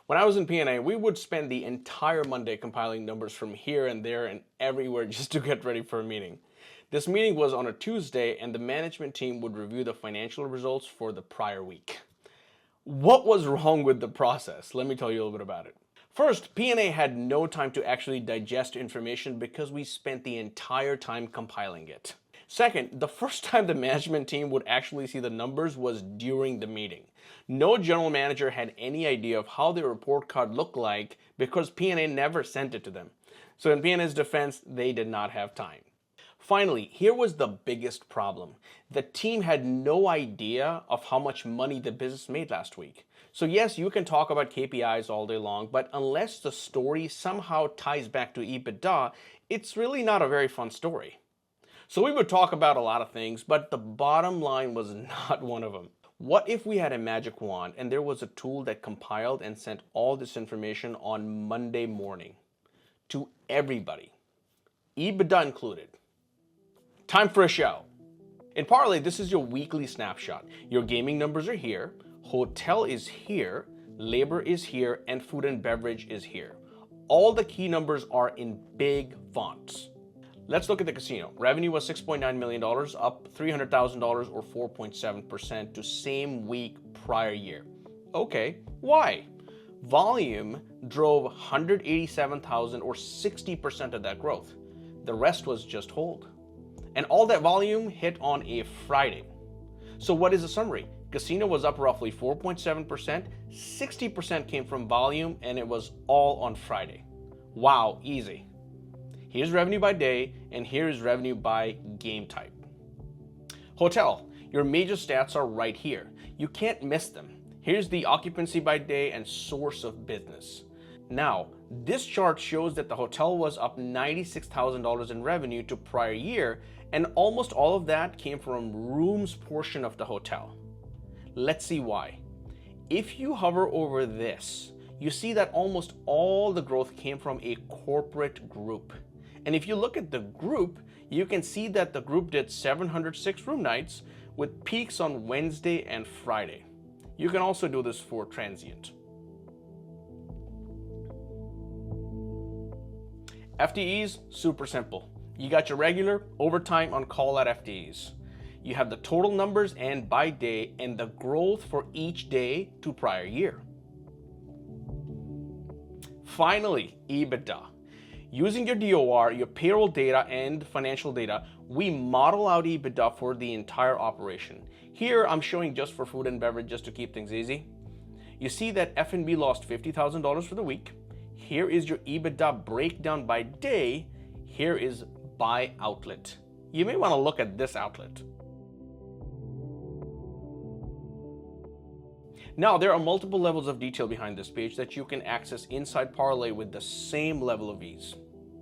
When I was in P&A, we would spend the entire Monday compiling numbers from here and there and everywhere just to get ready for a meeting. This meeting was on a Tuesday, and the management team would review the financial results for the prior week. What was wrong with the process? Let me tell you a little bit about it. First, P&A had no time to actually digest information because we spent the entire time compiling it. Second, the first time the management team would actually see the numbers was during the meeting. No general manager had any idea of how their report card looked like because P&A never sent it to them. So in P&A's defense, they did not have time. Finally, here was the biggest problem. The team had no idea of how much money the business made last week. So yes, you can talk about KPIs all day long, but unless the story somehow ties back to EBITDA, it's really not a very fun story. So we would talk about a lot of things, but the bottom line was not one of them. What if we had a magic wand and there was a tool that compiled and sent all this information on Monday morning to everybody, EBITDA included? Time for a show. In Parlay, this is your weekly snapshot. Your gaming numbers are here, hotel is here, labor is here, and food and beverage is here. All the key numbers are in big fonts. Let's look at the casino. Revenue was $6.9 million, up $300,000 or 4.7% to same week prior year. Okay, why? Volume drove 187,000 or 60% of that growth. The rest was just hold. And all that volume hit on a Friday. So what is the summary? Casino was up roughly 4.7%, 60% came from volume, and it was all on Friday. Wow, easy. Here's revenue by day, and here's revenue by game type. Hotel, your major stats are right here. You can't miss them. Here's the occupancy by day and source of business. Now, this chart shows that the hotel was up $96,000 in revenue to prior year, and almost all of that came from rooms portion of the hotel. Let's see why. If you hover over this, you see that almost all the growth came from a corporate group. And if you look at the group, you can see that the group did 706 room nights with peaks on Wednesday and Friday. You can also do this for transient. FTEs, super simple. You got your regular, overtime, on-call at FTEs. You have the total numbers and by day and the growth for each day to prior year. Finally, EBITDA. Using your DOR, your payroll data, and financial data, we model out EBITDA for the entire operation. Here, I'm showing just for food and beverage just to keep things easy. You see that F&B lost $50,000 for the week. Here is your EBITDA breakdown by day. Here is by outlet. You may want to look at this outlet. Now, there are multiple levels of detail behind this page that you can access inside Parlay with the same level of ease.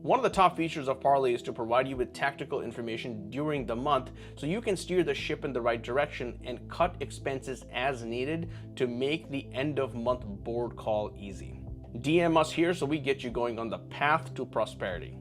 One of the top features of Parlay is to provide you with tactical information during the month so you can steer the ship in the right direction and cut expenses as needed to make the end of month board call easy. DM us here so we get you going on the path to prosperity.